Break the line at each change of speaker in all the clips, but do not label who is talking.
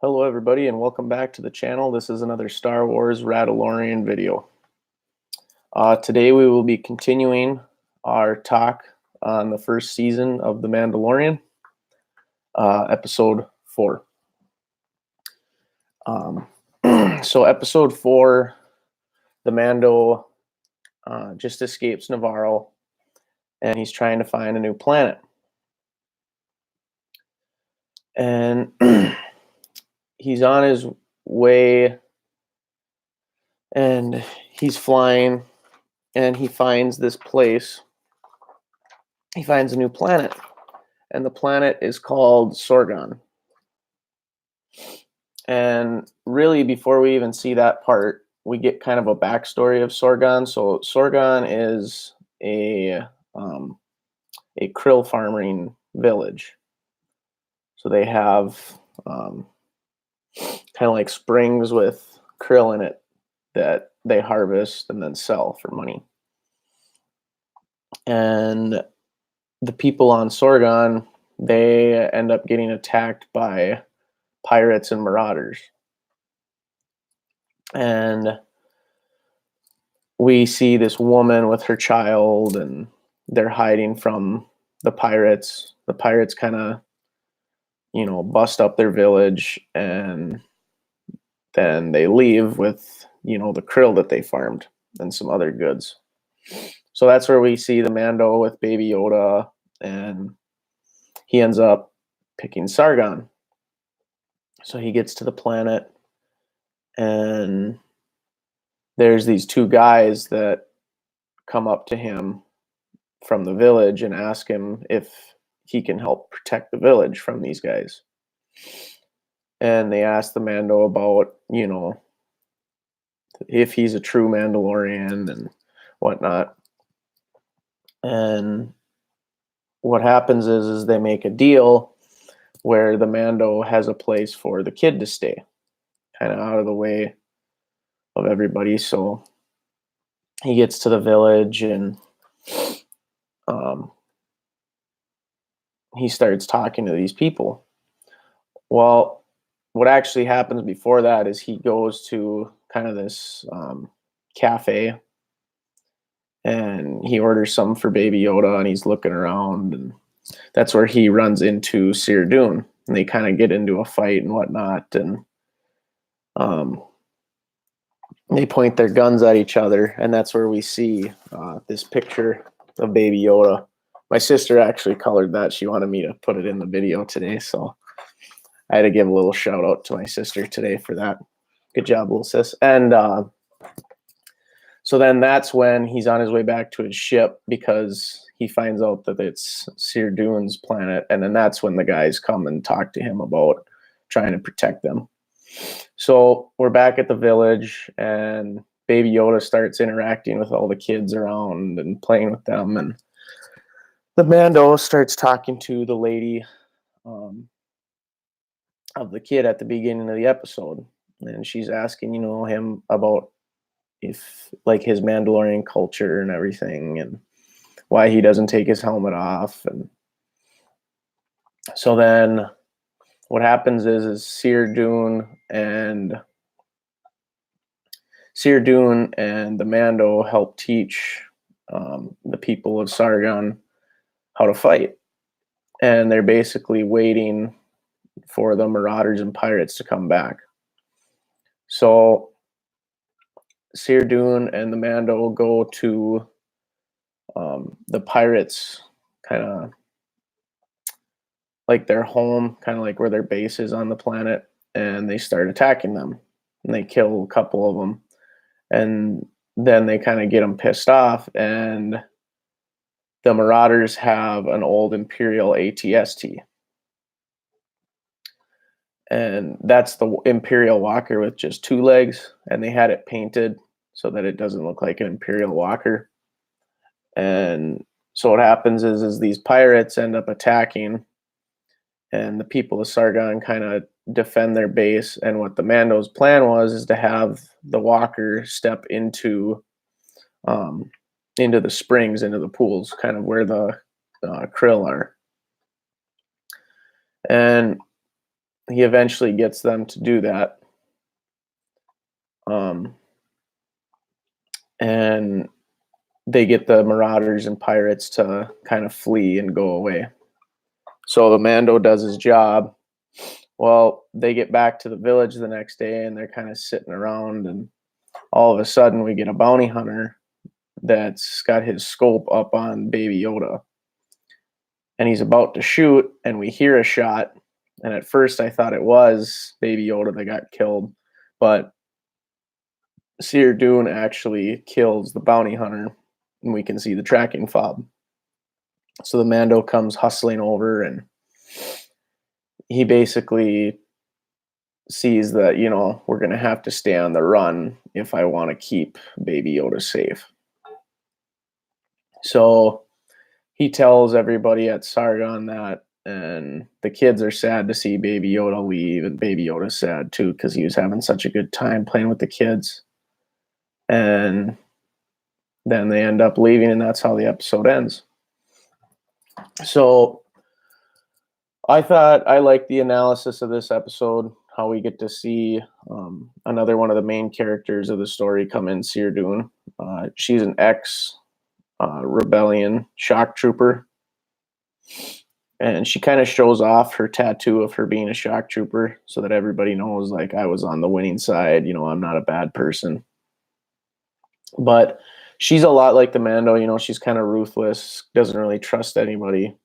Hello everybody and welcome back to the channel. This is another Star Wars Mandalorian video. Today we will be continuing our talk on the first season of The Mandalorian, episode 4. So episode 4, the Mando just escapes Navarro and he's trying to find a new planet. And he's on his way and he's flying and he finds this place. He finds a new planet, and the planet is called Sorgon. And really, before we even see that part, we get kind of a backstory of Sorgon. So Sorgon is a krill farming village. So they have kind of like springs with krill in it that they harvest and then sell for money. And the people on Sorgon, they end up getting attacked by pirates and marauders. And we see this woman with her child, and they're hiding from the pirates. The pirates kind of, bust up their village, and then they leave with, the krill that they farmed and some other goods. So that's where we see the Mando with Baby Yoda, and he ends up picking Sargon. So he gets to the planet, and there's these two guys that come up to him from the village and ask him if he can help protect the village from these guys. And they ask the Mando about, if he's a true Mandalorian and whatnot. And what happens is they make a deal where the Mando has a place for the kid to stay, kind of out of the way of everybody. So he gets to the village, and he starts talking to these people. Well, what actually happens before that is he goes to kind of this cafe, and he orders some for Baby Yoda, and he's looking around, and that's where he runs into Seer Dune, and they kind of get into a fight and whatnot, and they point their guns at each other, and that's where we see this picture of Baby Yoda. My sister actually colored that. She wanted me to put it in the video today, so I had to give a little shout out to my sister today for that. Good job, little sis. And so then that's when he's on his way back to his ship, because he finds out that it's Seer Dune's planet, and then that's when the guys come and talk to him about trying to protect them. So we're back at the village, and Baby Yoda starts interacting with all the kids around and playing with them, and the Mando starts talking to the lady of the kid at the beginning of the episode, and she's asking, him about if like his Mandalorian culture and everything, and why he doesn't take his helmet off. And so then what happens is Seer Dune and the Mando help teach the people of Sargon how to fight, and they're basically waiting for the marauders and pirates to come back. So Seer Dune and the Mando go to the pirates, kind of like their home, kind of like where their base is on the planet, and they start attacking them, and they kill a couple of them, and then they kind of get them pissed off, and the marauders have an old Imperial ATST. And that's the Imperial Walker with just 2 legs, and they had it painted so that it doesn't look like an Imperial Walker. And so what happens is these pirates end up attacking, and the people of Sargon kind of defend their base. And what the Mando's plan was is to have the Walker step into the springs, into the pools, kind of where the krill are. And he eventually gets them to do that. And they get the marauders and pirates to kind of flee and go away. So the Mando does his job. Well, they get back to the village the next day and they're kind of sitting around, and all of a sudden we get a bounty hunter that's got his scope up on Baby Yoda. And he's about to shoot, and we hear a shot. And at first I thought it was Baby Yoda that got killed, but Seer Dune actually kills the bounty hunter, and we can see the tracking fob. So the Mando comes hustling over, and he basically sees that, we're going to have to stay on the run if I want to keep Baby Yoda safe. So he tells everybody at Sargon that, and the kids are sad to see Baby Yoda leave, and Baby Yoda's sad too because he was having such a good time playing with the kids. And then they end up leaving, and that's how the episode ends. So I thought I liked the analysis of this episode, how we get to see another one of the main characters of the story come in, Seer Dune. She's an ex-rebellion shock trooper, and she kind of shows off her tattoo of her being a shock trooper so that everybody knows, like, I was on the winning side, I'm not a bad person. But she's a lot like the Mando, she's kind of ruthless, doesn't really trust anybody,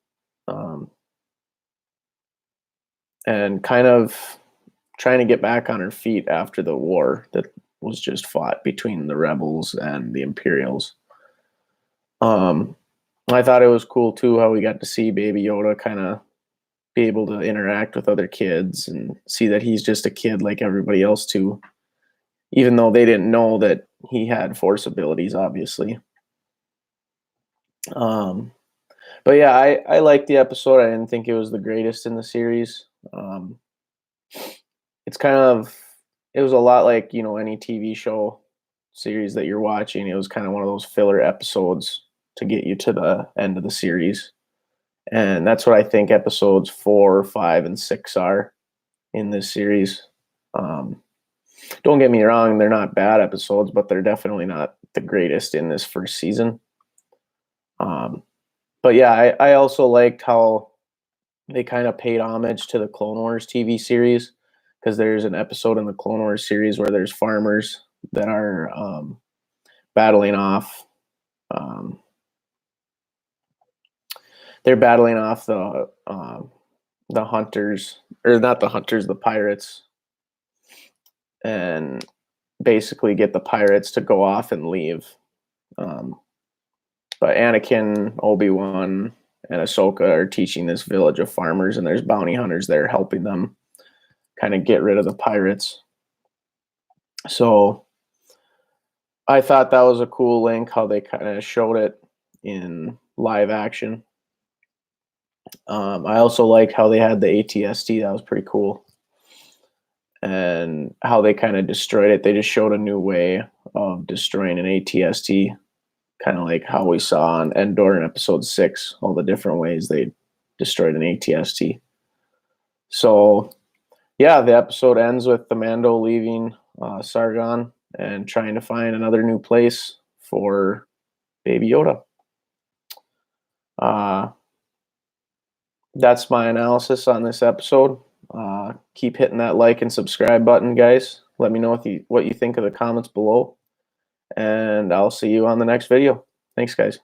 and kind of trying to get back on her feet after the war that was just fought between the rebels and the Imperials. I thought it was cool too how we got to see Baby Yoda kind of be able to interact with other kids and see that he's just a kid like everybody else too, even though they didn't know that he had Force abilities, obviously. But yeah, I liked the episode. I didn't think it was the greatest in the series. It was a lot like, any TV show series that you're watching. It was kind of one of those filler episodes to get you to the end of the series. And that's what I think episodes 4, 5, and 6 are in this series. Don't get me wrong, they're not bad episodes, but they're definitely not the greatest in this first season. But yeah, I also liked how they kind of paid homage to the Clone Wars TV series, because there's an episode in the Clone Wars series where there's farmers that are battling off. They're battling off the hunters, or not the hunters, the pirates, and basically get the pirates to go off and leave. But Anakin, Obi-Wan, and Ahsoka are teaching this village of farmers, and there's bounty hunters there helping them kind of get rid of the pirates. So I thought that was a cool link, how they kind of showed it in live action. I also liked how they had the ATST. That was pretty cool. And how they kind of destroyed it. They just showed a new way of destroying an ATST, kind of like how we saw on Endor in episode 6, all the different ways they destroyed an ATST. So yeah, the episode ends with the Mando leaving Sargon and trying to find another new place for Baby Yoda. That's my analysis on this episode. Keep hitting that like and subscribe button, guys. Let me know what you think of the comments below, and I'll see you on the next video. Thanks, guys.